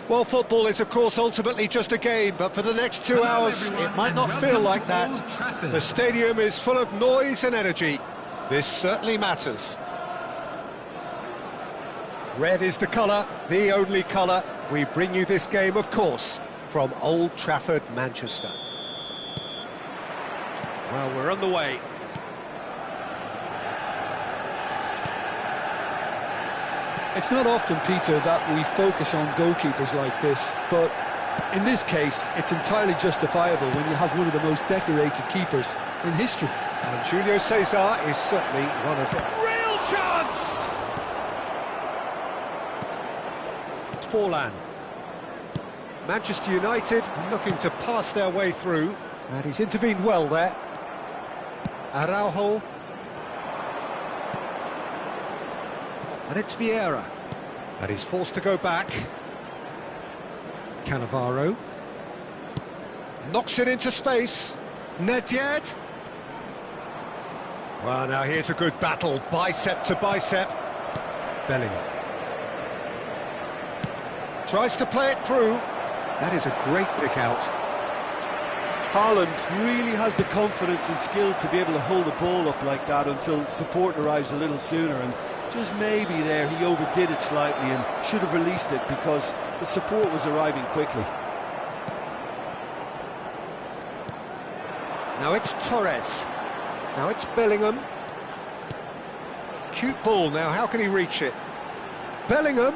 Well, football is, of course, ultimately just a game, but for the next 2 hours, it might not feel like that. The stadium is full of noise and energy. This certainly matters. Red is the colour, the only colour. We bring you this game, of course, from Old Trafford, Manchester. Well, we're on the way. It's not often, Peter, that we focus on goalkeepers like this, but in this case, it's entirely justifiable when you have one of the most decorated keepers in history. And Julio Cesar is certainly one of them. Real chance! Forlan. Manchester United looking to pass their way through, and he's intervened well there. Araujo. And it's Vieira. And he's forced to go back. Cannavaro. Knocks it into space. Nedved. Well, now here's a good battle, bicep to bicep. Bellingham. Tries to play it through. That is a great pick out. Haaland really has the confidence and skill to be able to hold the ball up like that until support arrives a little sooner, and just maybe there he overdid it slightly and should have released it because the support was arriving quickly. Now it's Torres. Now it's Bellingham. Cute ball now, how can he reach it? Bellingham.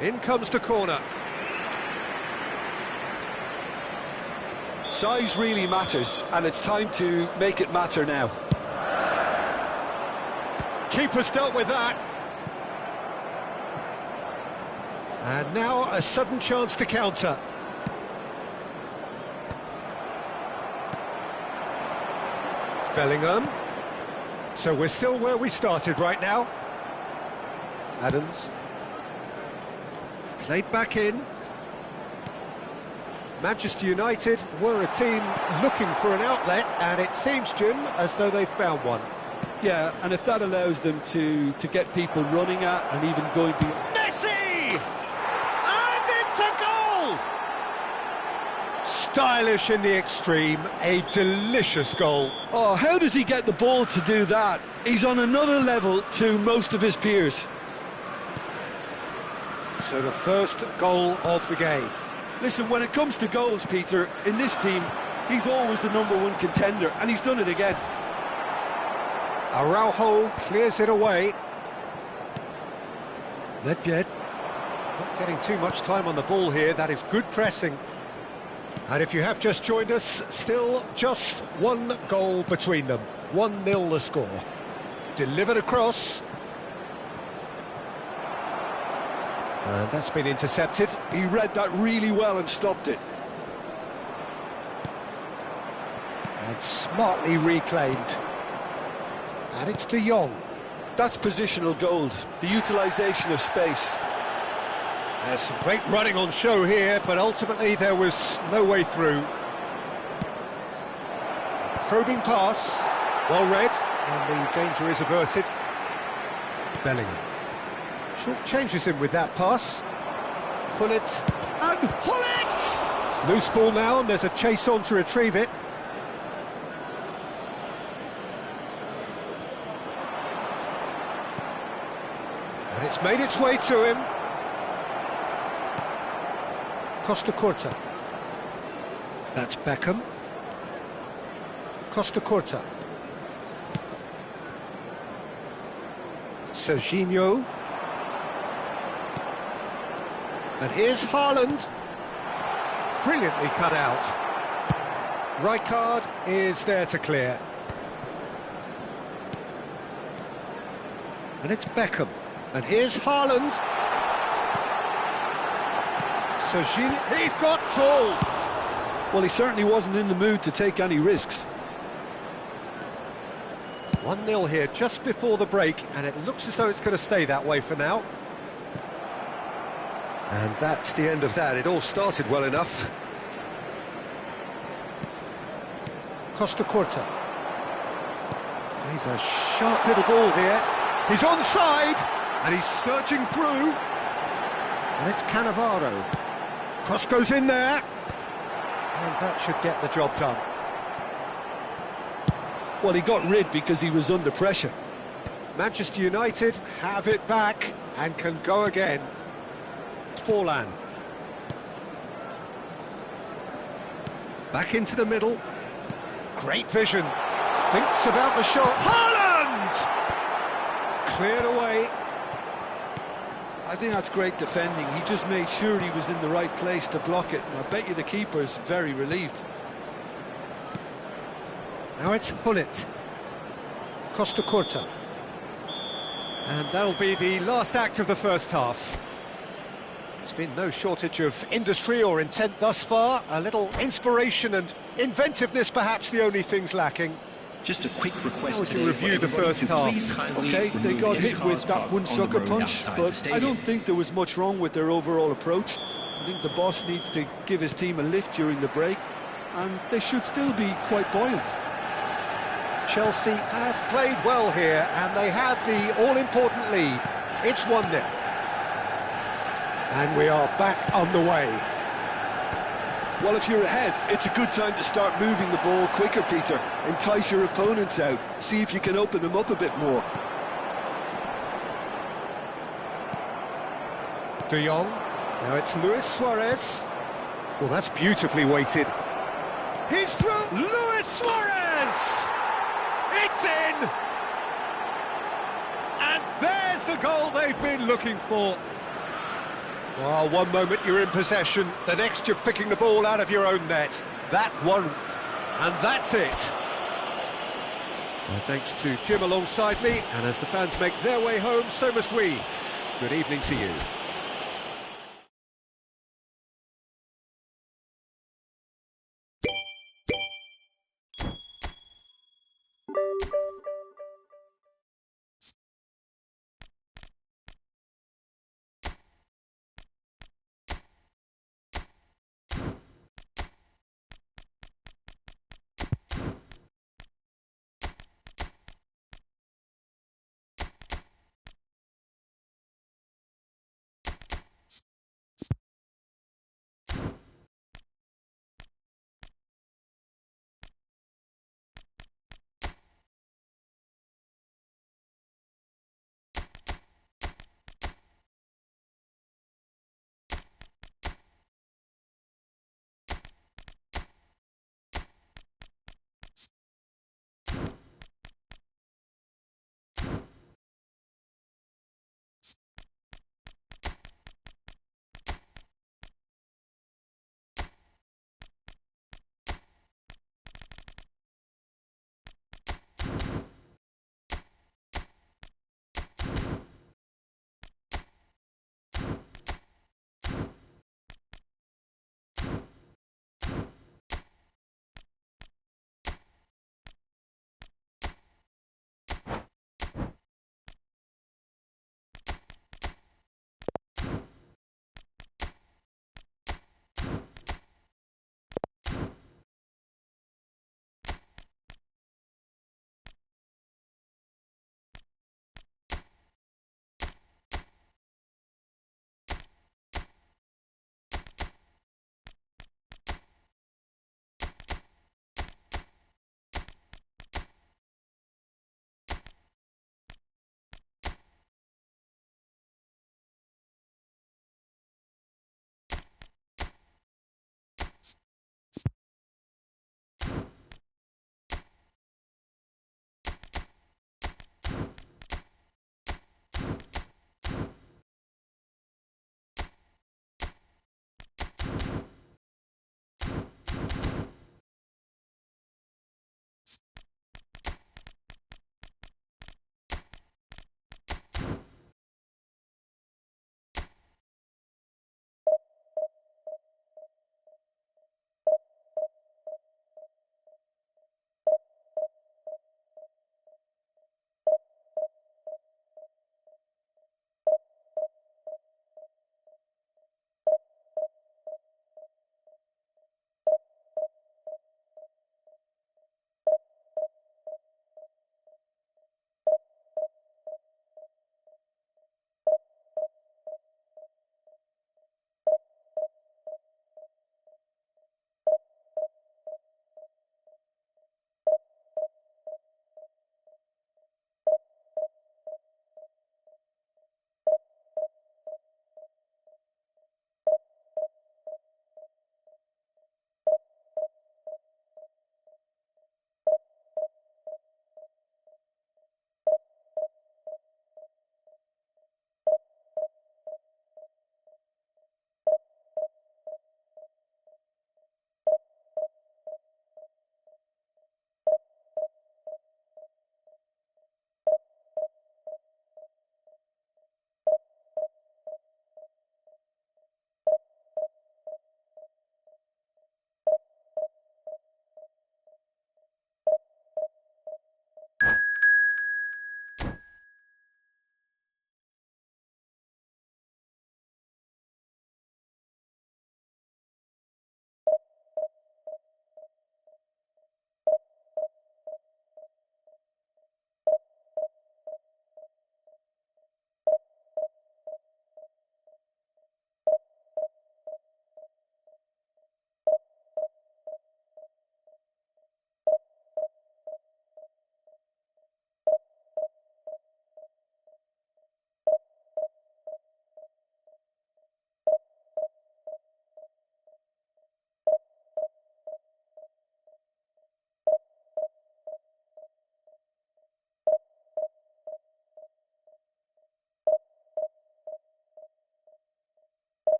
In comes the corner. Size really matters, and it's time to make it matter now. Keeper's dealt with that. And now a sudden chance to counter. Bellingham. So we're still where we started right now. Adams. Played back in. Manchester United were a team looking for an outlet, and it seems, Jim, as though they've found one. Yeah, and if that allows them to get people running at and even going to... Messi! And it's a goal! Stylish in the extreme, a delicious goal. Oh, how does he get the ball to do that? He's on another level to most of his peers. So the first goal of the game. Listen, when it comes to goals, Peter, in this team, he's always the #1 contender, and he's done it again. Araujo clears it away. Nedved not getting too much time on the ball here. That is good pressing. And if you have just joined us, still just one goal between them. 1-0 the score. Delivered across. And that's been intercepted. He read that really well and stopped it. And smartly reclaimed. And it's De Jong. That's positional gold, the utilisation of space. There's some great running on show here, but ultimately there was no way through. A probing pass, well read, and the danger is averted. Bellingham. Short changes him with that pass. Gullit, and Gullit! Loose ball now, and there's a chase on to retrieve it. And it's made its way to him. Costa Curta. That's Beckham. Costa Curta. Serginho. And here's Haaland. Brilliantly cut out. Rijkaard is there to clear. And it's Beckham. And here's Haaland. Serginho, he's got full. Well, he certainly wasn't in the mood to take any risks. 1-0 here just before the break, and it looks as though it's going to stay that way for now. And that's the end of that. It all started well enough. Costa Curta. He's a sharp little ball here. He's onside. And he's surging through. And it's Cannavaro. Cross goes in there. And that should get the job done. Well, he got rid because he was under pressure. Manchester United have it back and can go again. Forlan. Back into the middle. Great vision. Thinks about the shot. Haaland! Cleared away. I think that's great defending. He just made sure he was in the right place to block it. And I bet you the keeper's very relieved. Now it's Hullet. Costa Curta. And that'll be the last act of the first half. There's been no shortage of industry or intent thus far. A little inspiration and inventiveness, perhaps the only things lacking. Just a quick request. How would you review the first half? Okay, they got hit with that one sucker punch, but I don't think there was much wrong with their overall approach. I think the boss needs to give his team a lift during the break, and they should still be quite buoyant. Chelsea have played well here, and they have the all-important lead. It's 1-0. And we are back on the way. Well, if you're ahead, it's a good time to start moving the ball quicker, Peter. Entice your opponents out. See if you can open them up a bit more. De Jong. Now it's Luis Suarez. Well, that's beautifully weighted. He's through. Luis Suarez! It's in! And there's the goal they've been looking for. Well, one moment you're in possession, the next you're picking the ball out of your own net. That one, and that's it. Well, thanks to Jim alongside me, and as the fans make their way home, so must we. Good evening to you.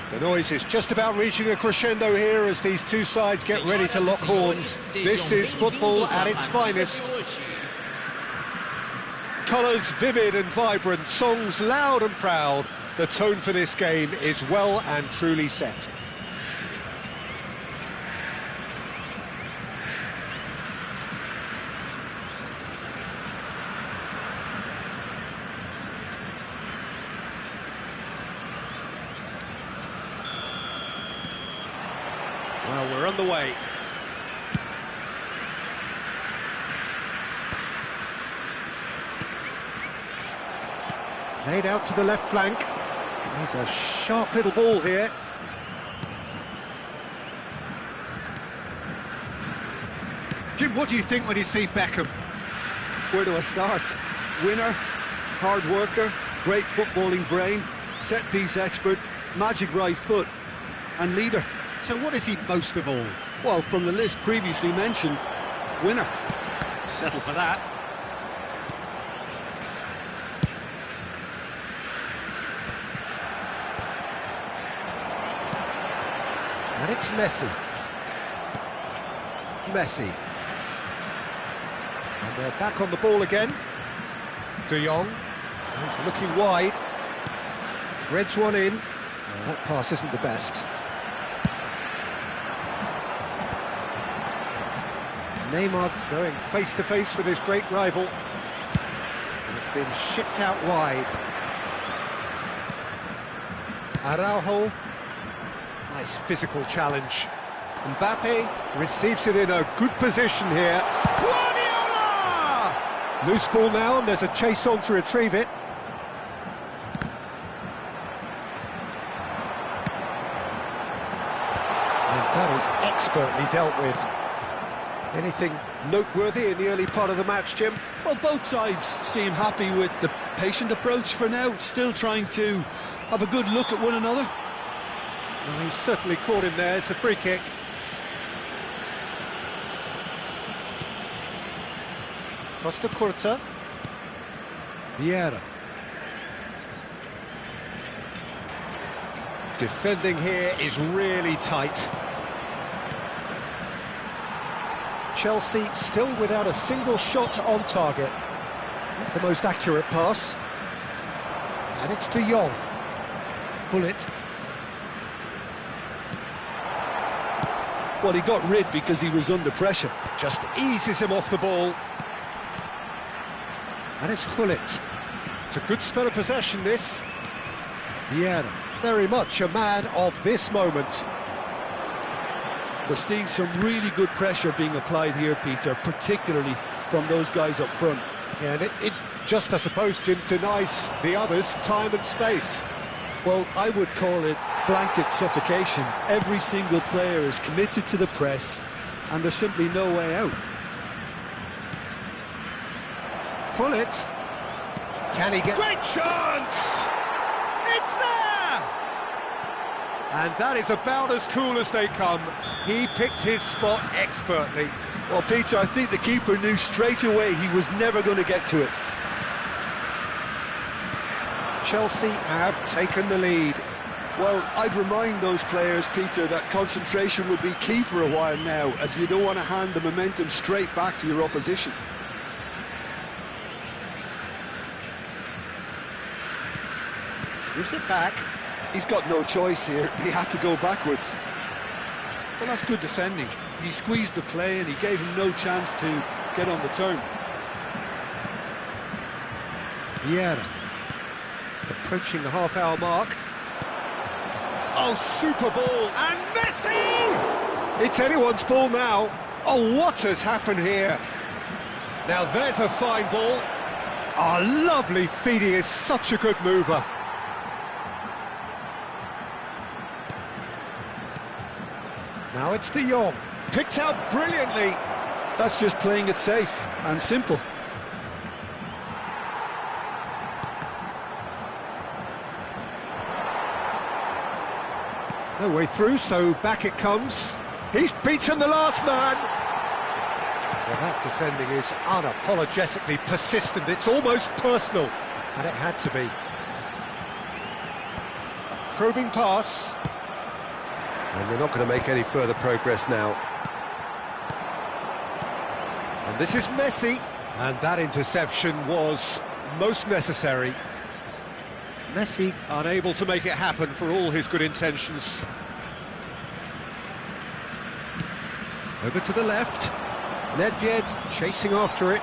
The noise is just about reaching a crescendo here as these two sides get ready to lock horns. This is football at its finest. Colours vivid and vibrant, songs loud and proud. The tone for this game is well and truly set. Well, we're on the way. Played out to the left flank. He's a sharp little ball here. Jim, what do you think when you see Beckham? Where do I start? Winner, hard worker, great footballing brain, set-piece expert, magic right foot, and leader. So what is he most of all? Well, from the list previously mentioned, winner. Settle for that. And it's Messi. Messi. And they're back on the ball again. De Jong. He's looking wide. Threads one in. That pass isn't the best. Neymar going face-to-face with his great rival. And it's been shipped out wide. Araujo. Nice physical challenge. Mbappe receives it in a good position here. Guardiola! Loose ball now, and there's a chase on to retrieve it. And that is expertly dealt with. Anything noteworthy in the early part of the match, Jim? Well, both sides seem happy with the patient approach for now, still trying to have a good look at one another. Well, he's certainly caught him there. It's a free kick. Costa Curta. Vieira. Defending here is really tight. Chelsea still without a single shot on target. Not the most accurate pass. And it's De Jong. Bullet. Well, he got rid because he was under pressure. Just eases him off the ball. And it's Gullit. It's a good spell of possession, this. Vieira, very much a man of this moment. We're seeing some really good pressure being applied here, Peter, particularly from those guys up front. Yeah, and it just, I suppose, Jim, denies the others time and space. Well, I would call it blanket suffocation. Every single player is committed to the press, and there's simply no way out. Gullit. Can he get... Great chance! It's there! And that is about as cool as they come. He picked his spot expertly. Well, Peter, I think the keeper knew straight away he was never going to get to it. Chelsea have taken the lead. Well, I'd remind those players, Peter, that concentration will be key for a while now, as you don't want to hand the momentum straight back to your opposition. Gives it back. He's got no choice here. He had to go backwards. Well, that's good defending. He squeezed the play and he gave him no chance to get on the turn. Vieira. Approaching the half-hour mark. Oh, super ball. And Messi! It's anyone's ball now. Oh, what has happened here? Now, there's a fine ball. Oh, lovely feed. He is such a good mover. Now it's De Jong. Picked out brilliantly. That's just playing it safe and simple. No way through, so back it comes. He's beaten the last man. Well, that defending is unapologetically persistent. It's almost personal, and it had to be. A probing pass. And they're not going to make any further progress now. And this is Messi. And that interception was most necessary. Messi unable to make it happen for all his good intentions. Over to the left. Nedved chasing after it.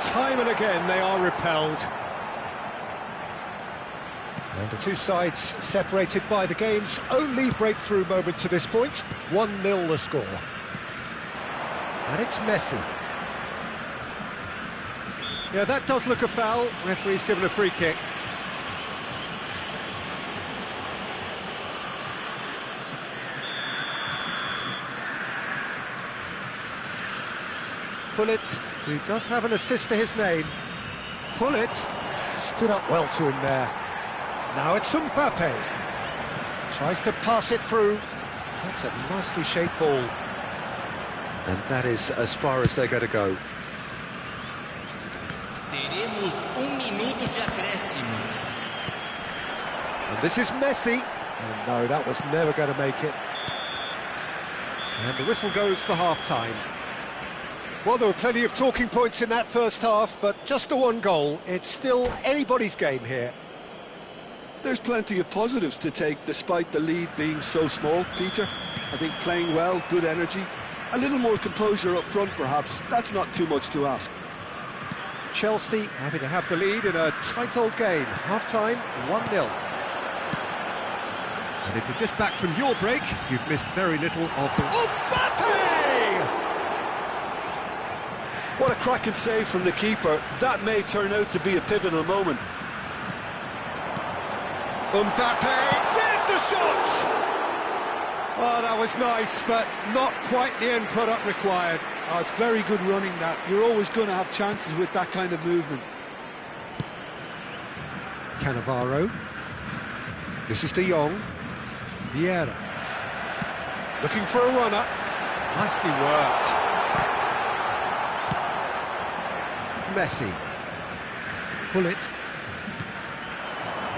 Time and again they are repelled. And the two sides separated by the game's only breakthrough moment to this point. 1-0 the score. And it's Messi. Yeah, that does look a foul. Referee's given a free kick. Pullet, who does have an assist to his name. Pullet stood up well to him there. Now it's Mbappe. Tries to pass it through. That's a nicely shaped ball. And that is as far as they're going to go. Teremos minuto de acréscimo. And this is Messi. And no, that was never going to make it. And the whistle goes for half-time. Well, there were plenty of talking points in that first half, but just the one goal. It's still anybody's game here. There's plenty of positives to take despite the lead being so small, Peter. I think playing well, good energy, a little more composure up front perhaps. That's not too much to ask. Chelsea having to have the lead in a tight old game. Half-time, 1-0. And if you're just back from your break, you've missed very little of the... Mbappe! What a cracking save from the keeper. That may turn out to be a pivotal moment. Mbappe, there's the shot! Oh, that was nice, but not quite the end product required. Oh, it's very good running that. You're always going to have chances with that kind of movement. Cannavaro. This is De Jong. Vieira. Looking for a runner. Nicely worked. Messi. Pullet.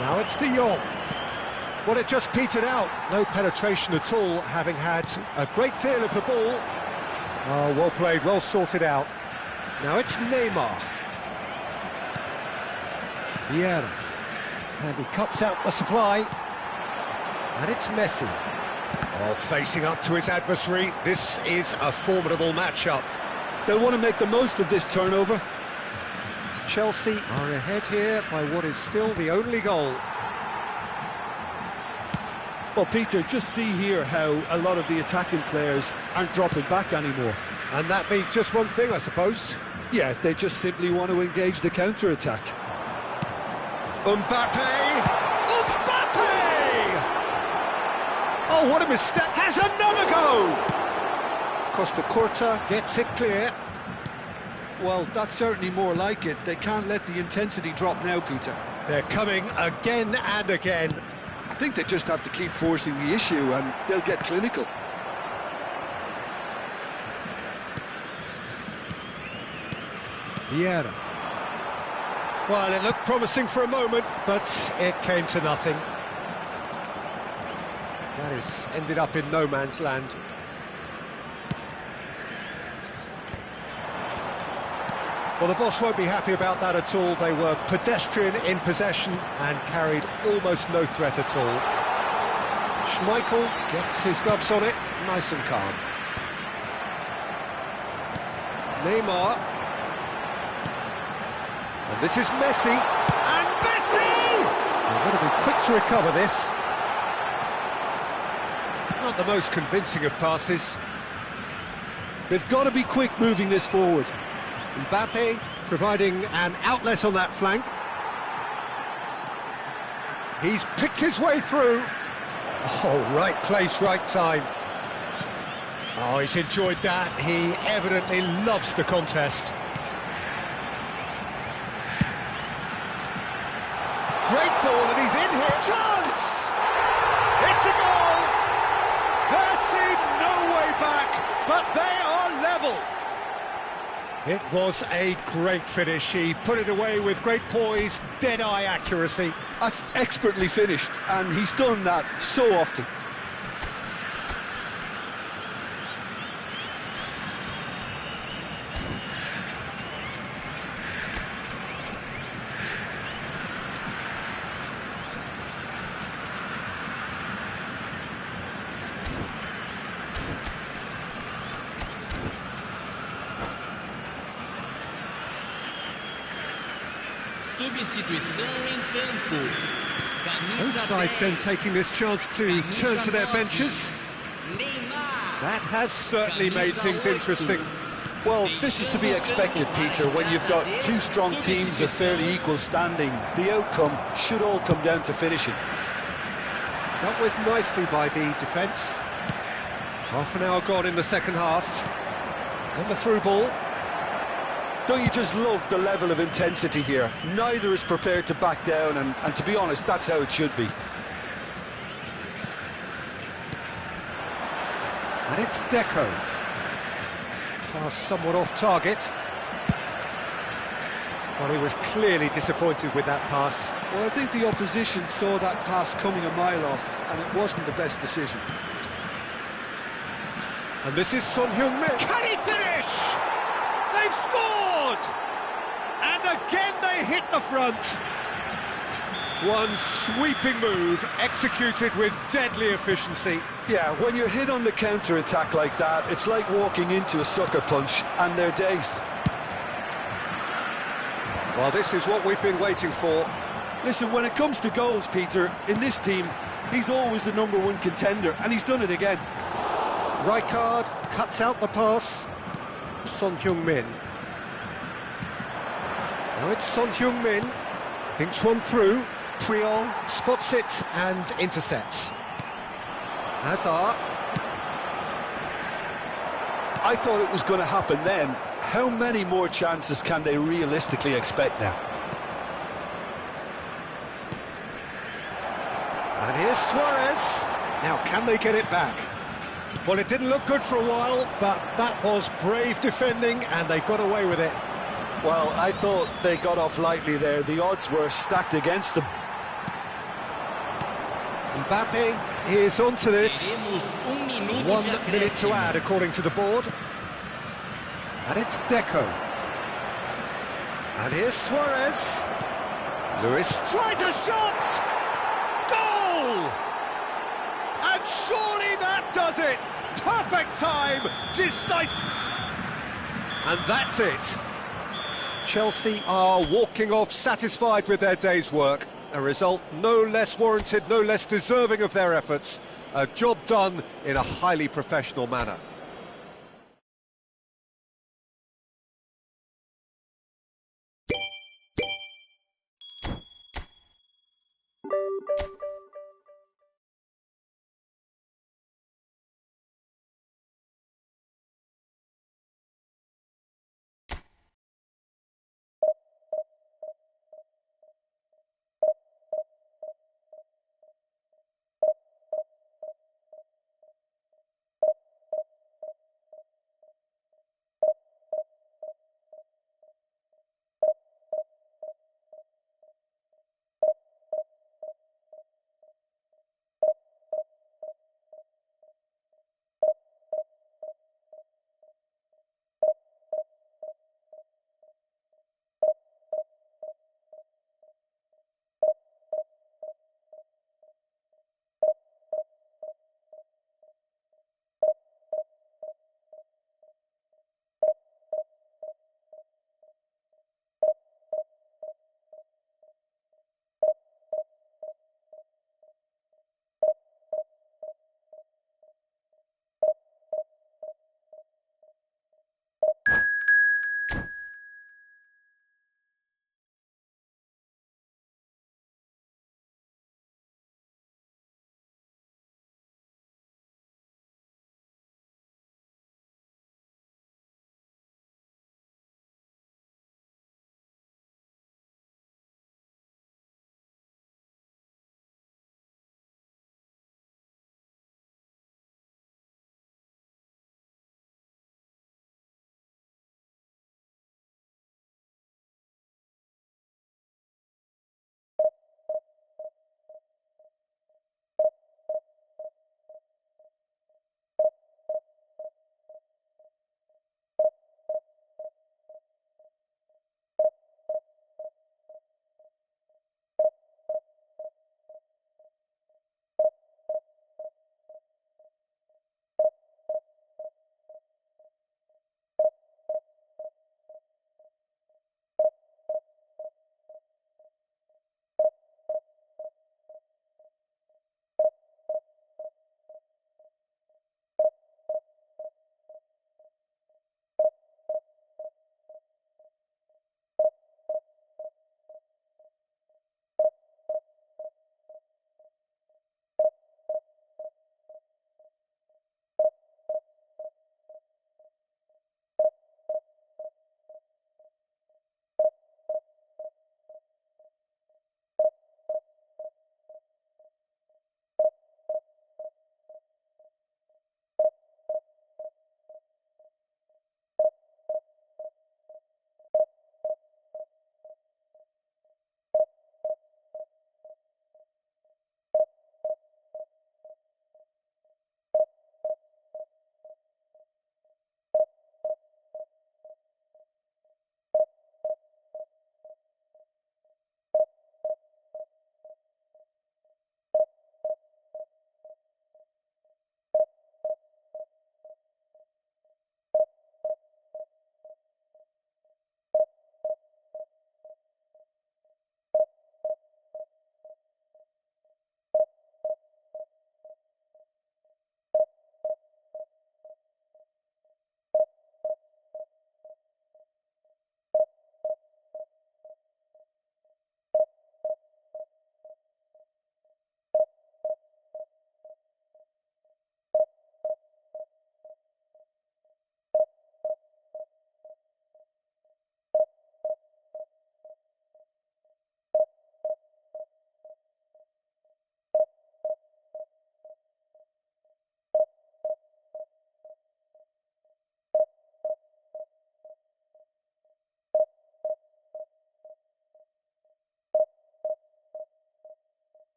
Now it's De Jong. Well, it just petered out. No penetration at all, having had a great deal of the ball. Oh, well played, well sorted out. Now it's Neymar. Vieira. And he cuts out the supply. And it's Messi. Oh, facing up to his adversary. This is a formidable matchup. They'll want to make the most of this turnover. Chelsea are ahead here by what is still the only goal. Well, Peter, just see here how a lot of the attacking players aren't dropping back anymore. And that means just one thing, I suppose. Yeah, they just simply want to engage the counter-attack. Mbappe! Mbappe! Oh, what a mistake! Has another go! Costa Curta gets it clear. Well, that's certainly more like it. They can't let the intensity drop now, Peter. They're coming again and again. I think they just have to keep forcing the issue and they'll get clinical. Vieira. Well, it looked promising for a moment, but it came to nothing. That has ended up in no man's land. Well, the boss won't be happy about that at all. They were pedestrian in possession and carried almost no threat at all. Schmeichel gets his gloves on it, nice and calm. Neymar. And this is Messi. And Messi! They're going to be quick to recover this. Not the most convincing of passes. They've got to be quick moving this forward. Mbappe providing an outlet on that flank. He's picked his way through. Oh, right place, right time. Oh, he's enjoyed that. He evidently loves the contest. Great ball, and he's in here. Chance! It's a goal! There seemed no way back, but they are level. It was a great finish. He put it away with great poise, dead-eye accuracy. That's expertly finished, and he's done that so often. Substituição em campo. Both sides then taking this chance to turn to their benches. That has certainly made things interesting. Well, this is to be expected, Peter, when you've got two strong teams of fairly equal standing. The outcome should all come down to finishing. Dealt with nicely by the defence. Half an hour gone in the second half. And the through ball. Don't you just love the level of intensity here? Neither is prepared to back down, and to be honest, that's how it should be. And it's Deco. Pass somewhat off target. Well, he was clearly disappointed with that pass. Well, I think the opposition saw that pass coming a mile off, and it wasn't the best decision. And this is Son Heung-min. Can he finish? They've scored! And again they hit the front. One sweeping move, executed with deadly efficiency. Yeah, when you're hit on the counter-attack like that, it's like walking into a sucker punch, and they're dazed. Well, this is what we've been waiting for. Listen, when it comes to goals, Peter, in this team, he's always the #1 contender, and he's done it again. Rijkaard cuts out the pass. Son Heung-min. Now it's Son Heung-min. Thinks one through. Priol spots it and intercepts. Hazard. I thought it was going to happen then. How many more chances can they realistically expect now? And here's Suarez. Now, can they get it back? Well, it didn't look good for a while, but that was brave defending, and they got away with it. Well, I thought they got off lightly there. The odds were stacked against them. Mbappe is onto this. 1 de minute to acréscimo. add, according to the board. And it's Deco. And here's Suarez. Lewis tries a shot! Goal! And surely that does it! Perfect time! Decisive! And that's it. Chelsea are walking off satisfied with their day's work. A result no less warranted, no less deserving of their efforts. A job done in a highly professional manner.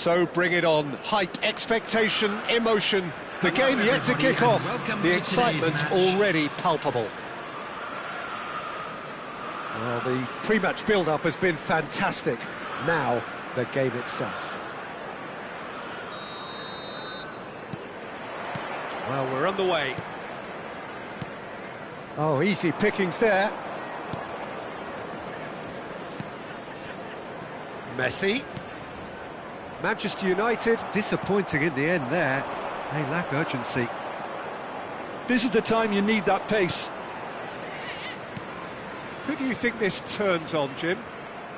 So bring it on. Hype, expectation, emotion. The game yet to kick off. The excitement already palpable. Well, the pre-match build-up has been fantastic. Now, the game itself. Well, we're on the way. Oh, easy pickings there. Messi. Manchester United, disappointing in the end there. They lack urgency. This is the time you need that pace. Who do you think this turns on, Jim?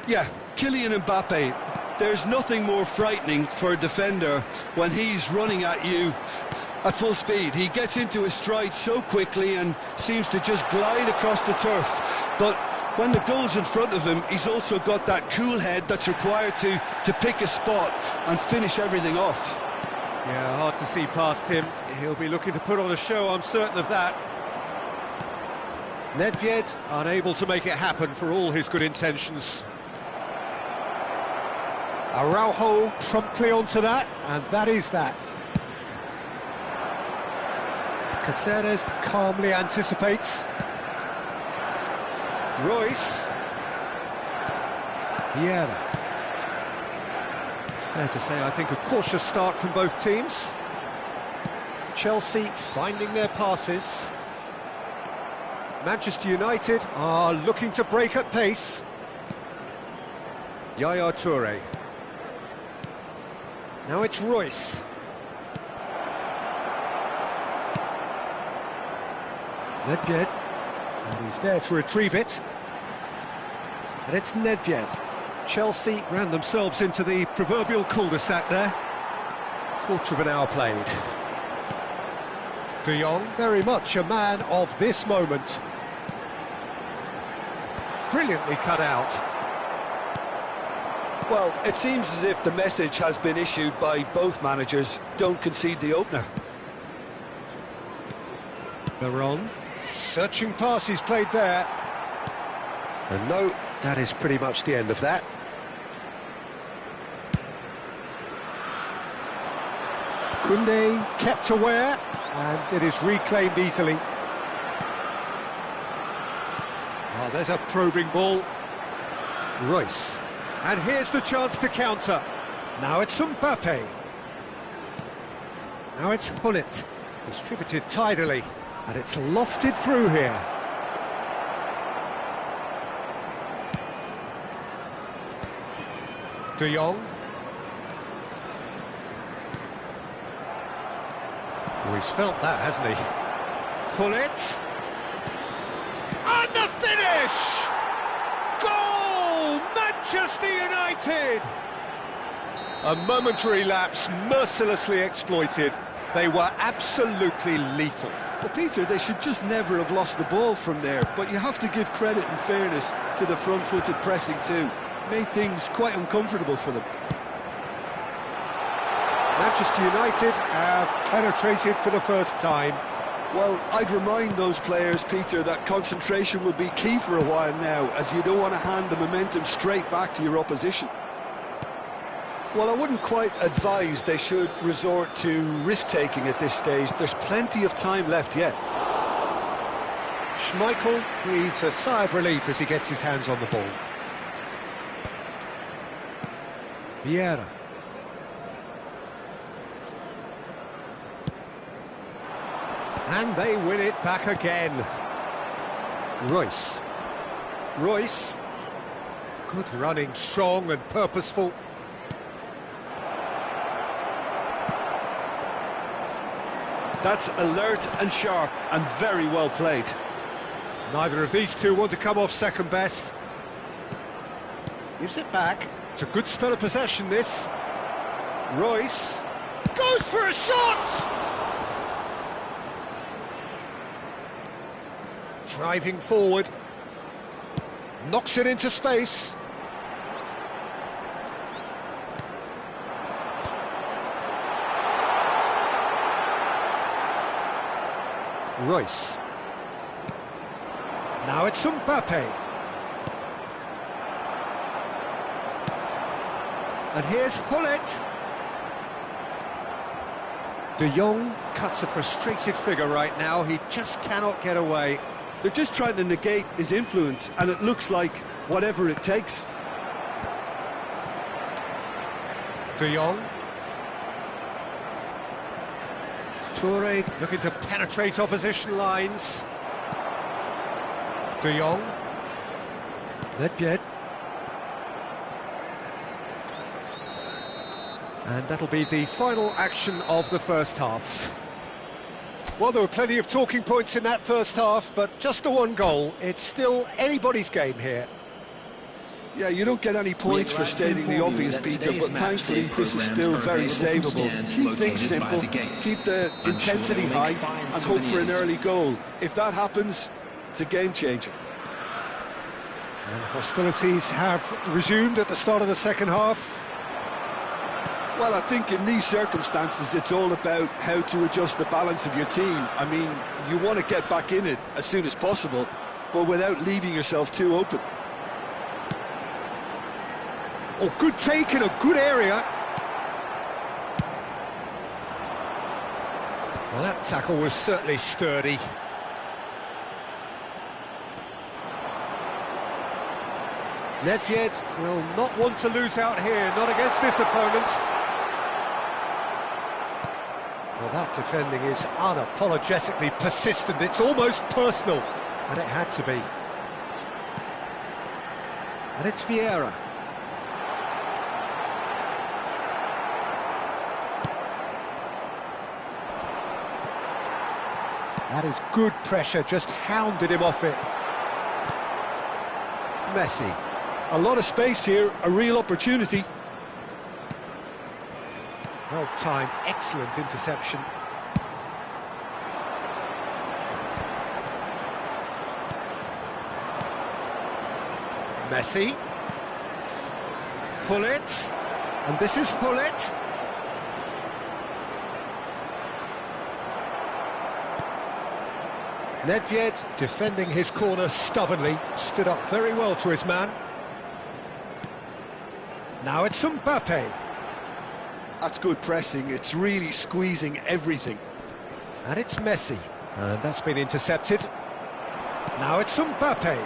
Yeah, Kylian Mbappe. There's nothing more frightening for a defender when he's running at you at full speed. He gets into his stride so quickly and seems to just glide across the turf. But when the goal's in front of him, he's also got that cool head that's required to pick a spot and finish everything off. Yeah, hard to see past him. He'll be looking to put on a show, I'm certain of that. Nedved unable to make it happen for all his good intentions. Araujo promptly onto that, and that is that. Caceres calmly anticipates. Royce. Vieira. Fair to say, I think, a cautious start from both teams. Chelsea finding their passes. Manchester United are looking to break at pace. Yaya Toure. Now it's Royce. Nedved. And he's there to retrieve it. And it's Nedved. Chelsea ran themselves into the proverbial cul-de-sac there. Quarter of an hour played. De Jong, very much a man of this moment. Brilliantly cut out. Well, it seems as if the message has been issued by both managers: don't concede the opener. Veron, searching pass he's played there. And no, that is pretty much the end of that. Koundé kept aware, and it is reclaimed easily. Oh, there's a probing ball. Royce. And here's the chance to counter. Now it's Mbappe. Now it's Hullet. Distributed tidily, and it's lofted through here. De Jong. Oh, he's felt that, hasn't he? Hullet. And the finish! Goal! Manchester United! A momentary lapse mercilessly exploited. They were absolutely lethal. Well, Peter, they should just never have lost the ball from there, but you have to give credit and fairness to the front-footed pressing too. Made things quite uncomfortable for them. Manchester United have penetrated for the first time. Well, I'd remind those players, Peter, that concentration will be key for a while now, as you don't want to hand the momentum straight back to your opposition. Well, I wouldn't quite advise they should resort to risk-taking at this stage. There's plenty of time left yet. Schmeichel breathes a sigh of relief as he gets his hands on the ball. Vieira. And they win it back again. Royce. Royce. Good running, strong and purposeful. That's alert and sharp and very well played. Neither of these two want to come off second best. Gives it back. It's a good spell of possession, this. Royce goes for a shot! Driving forward. Knocks it into space. Royce. Now it's Mbappe. And here's Hullet. De Jong cuts a frustrated figure right now. He just cannot get away. They're just trying to negate his influence, and it looks like whatever it takes. De Jong. Toure looking to penetrate opposition lines. De Jong. Nedved. And that'll be the final action of the first half. Well, there were plenty of talking points in that first half, but just the one goal. It's still anybody's game here. Yeah, you don't get any points for stating the obvious, Peter, but thankfully this is still very savable. Keep things simple, keep the intensity high, and hope for an early goal. If that happens, it's a game changer. And hostilities have resumed at the start of the second half. Well, I think in these circumstances, it's all about how to adjust the balance of your team. I mean, you want to get back in it as soon as possible, but without leaving yourself too open. Oh, good take in a good area. Well, that tackle was certainly sturdy. Nedved will not want to lose out here, not against this opponent. Well, that defending is unapologetically persistent. It's almost personal, and it had to be. And it's Vieira. That is good pressure, just hounded him off it. Messi. A lot of space here, a real opportunity. Well timed, excellent interception. Messi. Hullet. And this is Hullet. Nedved defending his corner stubbornly, stood up very well to his man. Now it's Mbappe. That's good pressing, it's really squeezing everything. And it's Messi. And that's been intercepted. Now it's Mbappe.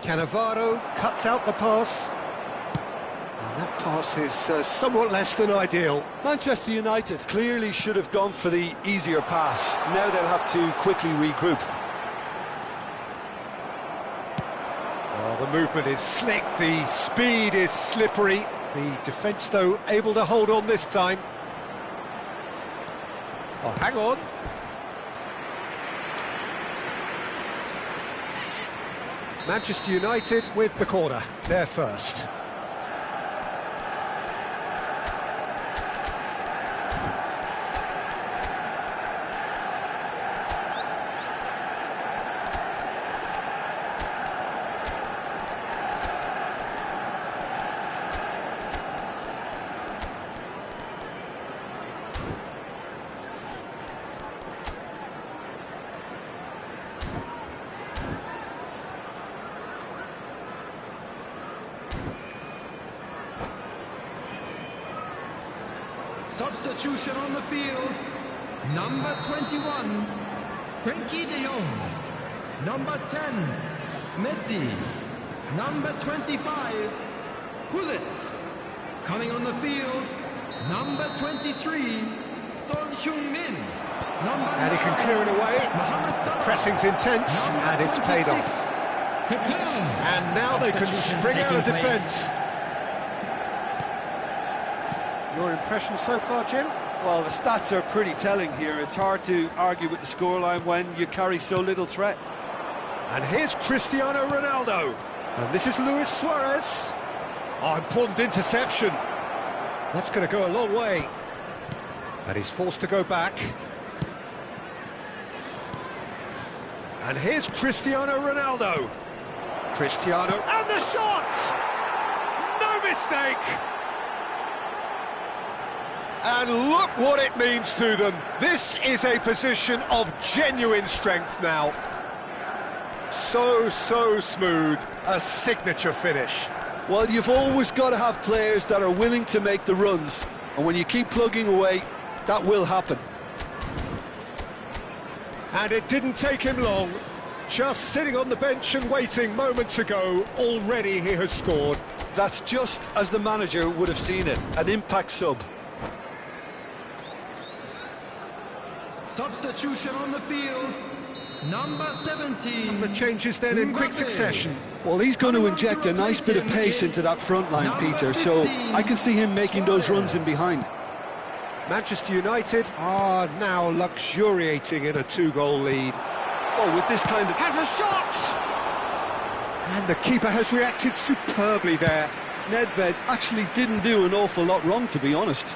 Cannavaro cuts out the pass. And that pass is somewhat less than ideal. Manchester United clearly should have gone for the easier pass. Now they'll have to quickly regroup. Oh, the movement is slick, the speed is slippery. The defence, though, able to hold on this time. Oh, hang on. Manchester United with the corner, they're first. Substitution on the field. Number 21, Frenkie de Jong. Number 10, Messi. Number 25, Hullet. Coming on the field, number 23, Son Heung-min. And he can clear it away. Pressing's intense, and it's paid off. And now they can spring out of defence. Your impression so far, Jim? Well, the stats are pretty telling here. It's hard to argue with the scoreline when you carry so little threat. And here's Cristiano Ronaldo. And this is Luis Suarez. Oh, important interception. That's going to go a long way. And he's forced to go back. And here's Cristiano Ronaldo. Cristiano, and the shot! No mistake! And look what it means to them. This is a position of genuine strength now. So smooth. A signature finish. Well, you've always got to have players that are willing to make the runs. And when you keep plugging away, that will happen. And it didn't take him long. Just sitting on the bench and waiting moments ago, already he has scored. That's just as the manager would have seen it, an impact sub. Substitution on the field, number 17. The changes then in quick Mbappe. succession. Well, he's going to inject a nice bit of pace into that front line, Peter, so I can see him making those runs in behind. Manchester United are now luxuriating in a 2-goal lead. Oh, with this kind of... Has a shot! And the keeper has reacted superbly there. Nedved actually didn't do an awful lot wrong, to be honest.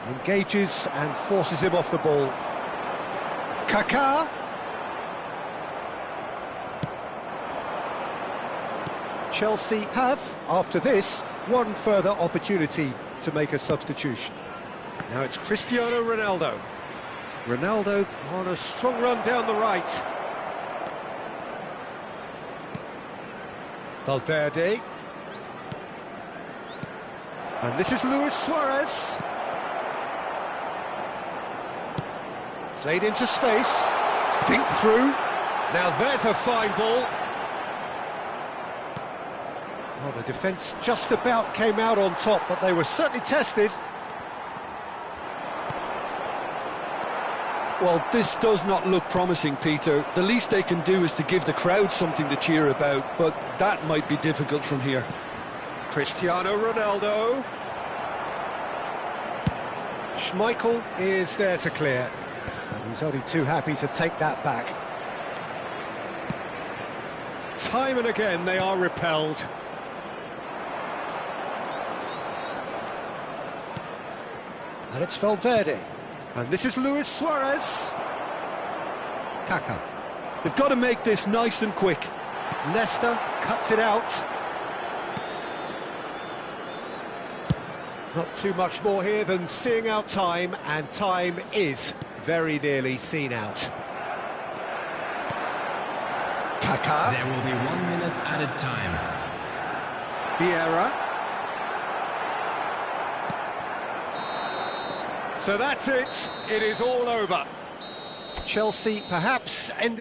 Engages and forces him off the ball. Kaká. Chelsea have, after this, one further opportunity to make a substitution. Now it's Cristiano Ronaldo. Ronaldo on a strong run down the right. Valverde. And this is Luis Suarez. Played into space. Dink through. Now there's a fine ball. Well, the defence just about came out on top, but they were certainly tested. Well, this does not look promising, Peter. The least they can do is to give the crowd something to cheer about, but that might be difficult from here. Cristiano Ronaldo. Schmeichel is there to clear. And he's only too happy to take that back. Time and again they are repelled. And it's Valverde. And this is Luis Suarez. Kaká. They've got to make this nice and quick. Nesta cuts it out. Not too much more here than seeing out time, and time is very nearly seen out. Kaká. There will be 1 minute added time. Vieira. So that's it. It is all over. Chelsea perhaps ending